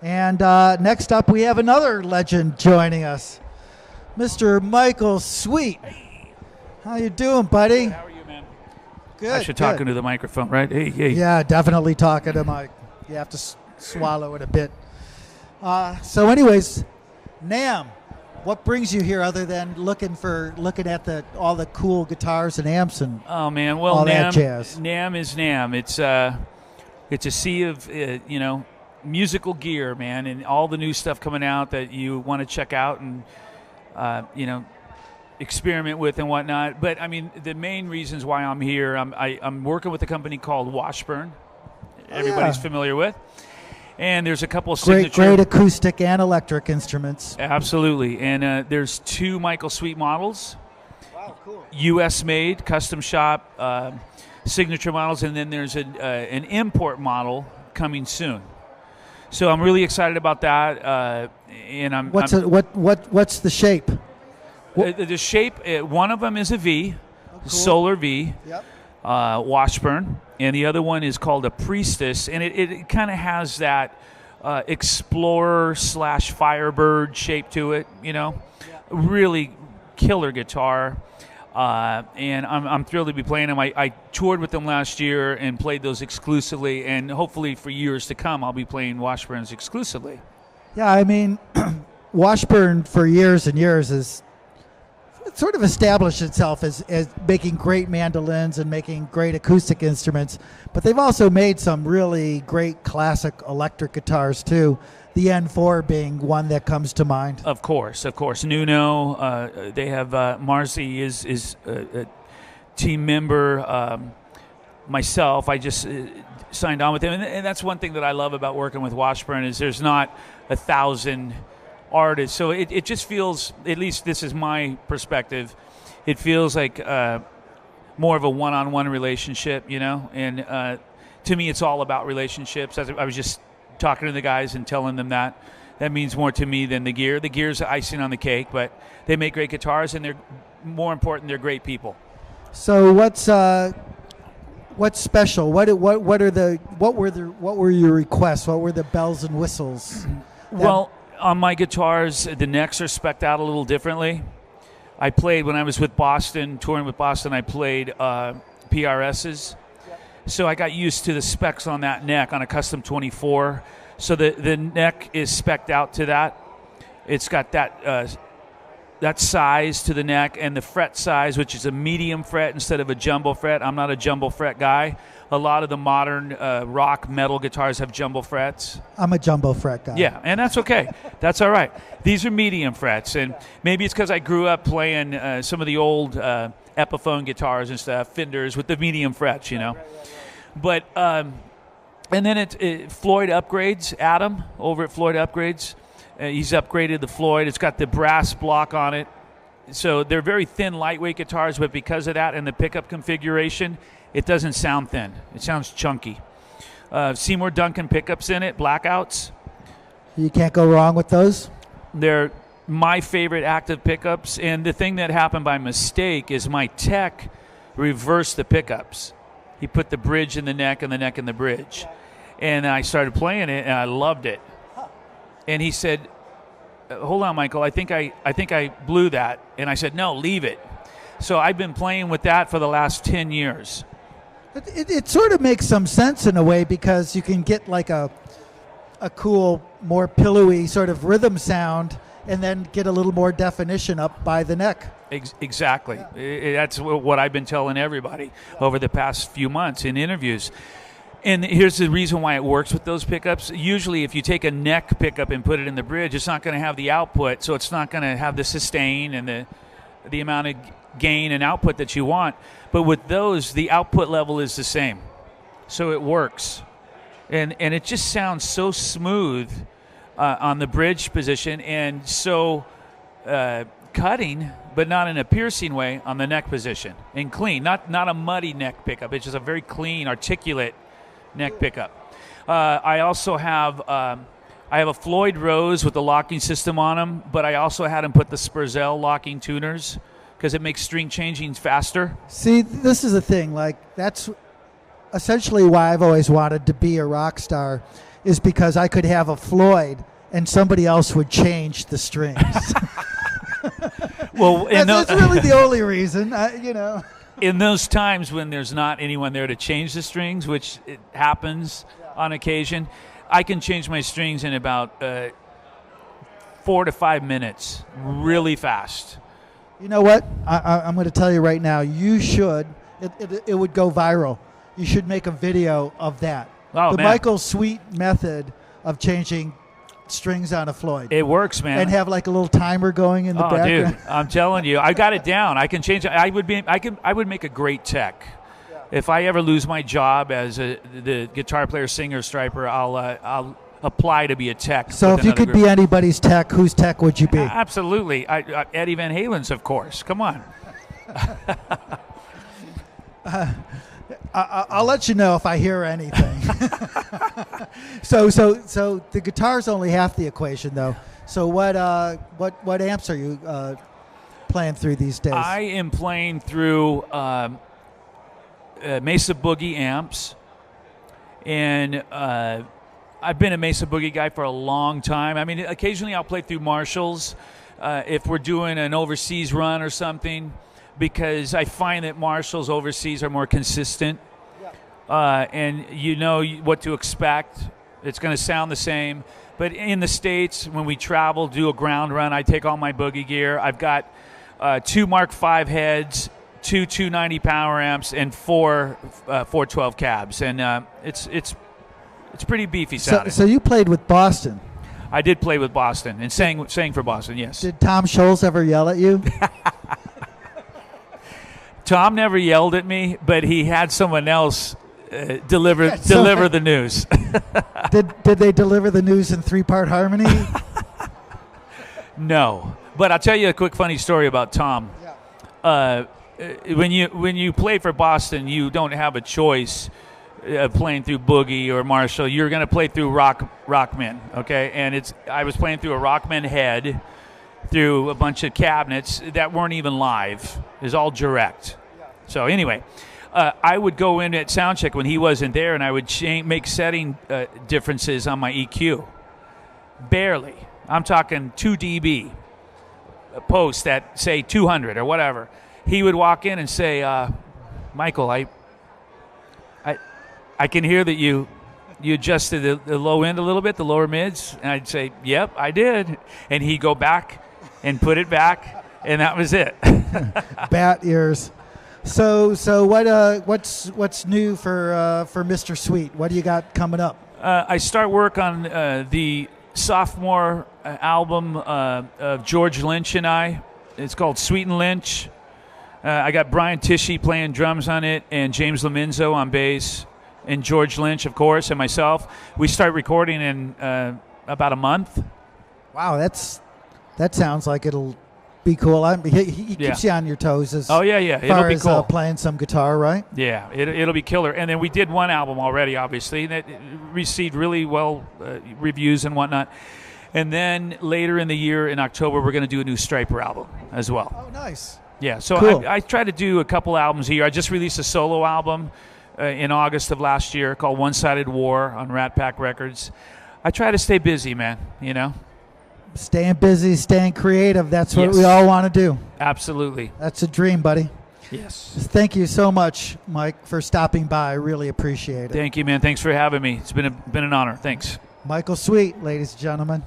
And next up, we have another legend joining us, Mr. Michael Sweet. How you doing, buddy? How are you, man? Good. I should talk into the microphone, right? Hey, hey. Yeah, definitely talking to Mike. You have to swallow it a bit. So, anyways, NAMM. What brings you here other than looking at all the cool guitars and amps and oh man, well, all NAMM, that jazz? NAMM is NAMM. It's a sea of musical gear, man, and all the new stuff coming out that you want to check out and experiment with and whatnot. But I mean, the main reasons why I'm here, I'm working with a company called Washburn. Everybody's familiar with. And there's a couple of great acoustic and electric instruments. Absolutely. And there's 2 Michael Sweet models. Wow, cool. U.S. made, custom shop, signature models, and then there's an import model coming soon. So I'm really excited about that. And what's the shape? The shape. One of them is a V, cool. Solar V. Yep. Washburn, and the other one is called a Priestess, and it kind of has that explorer / Firebird shape to it, really killer guitar, and I'm thrilled to be playing them. I toured with them last year and played those exclusively, and hopefully for years to come I'll be playing Washburns exclusively. Yeah, I mean, Washburn for years and years has sort of established itself as making great mandolins and making great acoustic instruments, but they've also made some really great classic electric guitars too, the N4 being one that comes to mind. Of course. Nuno, they have Marzi is a team member. Myself, I just signed on with him, and that's one thing that I love about working with Washburn is there's not 1,000 artists, so it just feels, at least this is my perspective, it feels like more of a one-on-one relationship, and to me it's all about relationships. I was just talking to the guys and telling them that means more to me than the gear. The gear's icing on the cake, but they make great guitars, and they're more important, they're great people. So what's special? What were your requests? What were the bells and whistles? Well, on my guitars, the necks are spec'd out a little differently. I played, when I was with Boston, touring with Boston, I played PRSs. Yep. So I got used to the specs on that neck on a custom 24. So the neck is spec'd out to that. It's got that size to the neck, and the fret size, which is a medium fret instead of a jumbo fret. I'm not a jumbo fret guy. A lot of the modern rock metal guitars have jumbo frets. I'm a jumbo fret guy. Yeah, and that's okay. That's all right. These are medium frets, and maybe it's because I grew up playing some of the old Epiphone guitars and stuff, Fenders with the medium frets, Right. But and then it Floyd upgrades. Adam over at Floyd Upgrades, he's upgraded the Floyd. It's got the brass block on it, so they're very thin, lightweight guitars. But because of that and the pickup configuration, it doesn't sound thin. It sounds chunky. Seymour Duncan pickups in it, blackouts. You can't go wrong with those. They're my favorite active pickups. And the thing that happened by mistake is my tech reversed the pickups. He put the bridge in the neck and the neck in the bridge. And I started playing it, and I loved it. And he said, hold on, Michael, I think I blew that. And I said, no, leave it. So I've been playing with that for the last 10 years. It sort of makes some sense in a way, because you can get like a cool, more pillowy sort of rhythm sound and then get a little more definition up by the neck. Exactly. Yeah. That's what I've been telling everybody over the past few months in interviews. And here's the reason why it works with those pickups. Usually if you take a neck pickup and put it in the bridge, it's not going to have the output, so it's not going to have the sustain and the amount of gain and output that you want. But with those, the output level is the same, so it works, and it just sounds so smooth on the bridge position, and so cutting, but not in a piercing way on the neck position, and clean, not a muddy neck pickup. It's just a very clean, articulate neck pickup. I also have I have a Floyd Rose with the locking system on them, but I also had him put the Spurzell locking tuners because it makes string changing faster. See, this is the thing. Like, that's essentially why I've always wanted to be a rock star, is because I could have a Floyd and somebody else would change the strings. Well, that's really the only reason, In those times when there's not anyone there to change the strings, which it happens on occasion, I can change my strings in about 4 to 5 minutes, really fast. You know what? I'm going to tell you right now. You should. It would go viral. You should make a video of that. Oh, the man. Michael Sweet method of changing strings on a Floyd. It works, man. And have like a little timer going in the background. Dude, I'm telling you, I got it down. I can change it. I would make a great tech. Yeah. If I ever lose my job as the guitar player, singer, striper, I'll apply to be a tech. So if you could be anybody's tech, whose tech would you be? Absolutely. Eddie Van Halen's, of course. Come on. I'll let you know if I hear anything. So the guitar's only half the equation, though. So what amps are you playing through these days? I am playing through Mesa Boogie amps, and I've been a Mesa Boogie guy for a long time. I mean, occasionally I'll play through Marshalls if we're doing an overseas run or something, because I find that Marshalls overseas are more consistent, and you know what to expect. It's going to sound the same. But in the States, when we travel, do a ground run, I take all my Boogie gear. I've got 2 Mark V heads, 2 290 power amps, and 4 412 cabs, and it's pretty beefy sounding. So you played with Boston. I did play with Boston and sang for Boston, yes. Did Tom Scholz ever yell at you? Tom never yelled at me, but he had someone else deliver the news. Did they deliver the news in 3-part harmony? No, but I'll tell you a quick funny story about Tom. Yeah. When you play for Boston, you don't have a choice playing through Boogie or Marshall. You're going to play through Rockman, okay? And I was playing through a Rockman head, through a bunch of cabinets that weren't even live. It was all direct. Yeah. So anyway, I would go in at soundcheck when he wasn't there, and I would make setting differences on my EQ. Barely. I'm talking 2 dB post at, say, 200 or whatever. He would walk in and say, Michael, I can hear that you adjusted the low end a little bit, the lower mids. And I'd say, yep, I did. And he'd go back and put it back, and that was it. Bat ears. So what's new for Mr. Sweet? What do you got coming up? I start work on the sophomore album of George Lynch and I. It's called Sweet and Lynch. I got Brian Tishy playing drums on it, and James Lomenzo on bass, and George Lynch, of course, and myself. We start recording in about a month. Wow, that sounds like it'll be cool. He keeps you on your toes as far it'll be cool. Playing some guitar, right? Yeah, it'll be killer. And then we did one album already, obviously, that received really well reviews and whatnot. And then later in the year, in October, we're going to do a new Striper album as well. Oh, nice. Yeah, so cool. I try to do a couple albums a year. I just released a solo album in August of last year called One-Sided War on Rat Pack Records. I try to stay busy, man, you know? Staying busy, staying creative, that's what we all want to do. Absolutely. That's a dream, buddy. Yes. Thank you so much, Mike, for stopping by. I really appreciate it. Thank you, man. Thanks for having me. It's been an honor. Thanks. Michael Sweet, ladies and gentlemen.